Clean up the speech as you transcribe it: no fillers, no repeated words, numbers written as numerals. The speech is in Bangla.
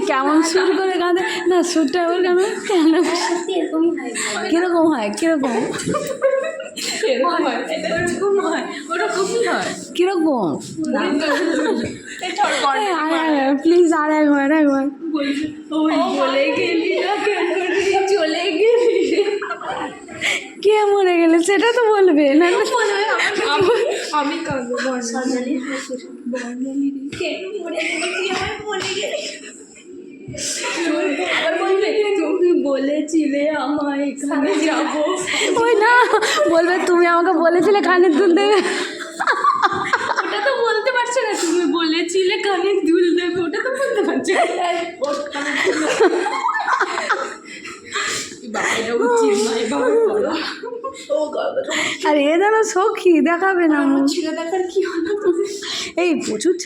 কেমন সুর করে কাঁদে না, সুরটা ওর কেন কেন কিরকম হয় কিরকম কিরকম প্লিজ আর একবার বলে গেলি না কেন রে, চলে গেলি রে। কে মরে গেলে সেটা তো বলবে না আমি কাঁদবো বর্ণালী বর্ণালী রে, কেন মরে গেলি তুই, আমার বলে গেলি। আবার বলবে তুমি বলেছিলে আমায় এখানে যাবো। ওই না বলবে তুমি আমাকে বলেছিলে কানের দুল দেবে। ওটা তো বলতে পারছো না, তুমি বলেছিলে কানের দুল দেবে, ওটা তো বলতে পারছো না। বাইরে উচিত নয় বাবা বলো। ও বাবা আর এ যেন সখী দেখাবে না আমার ছেলে দেখার কি হলো? এই প্রচুর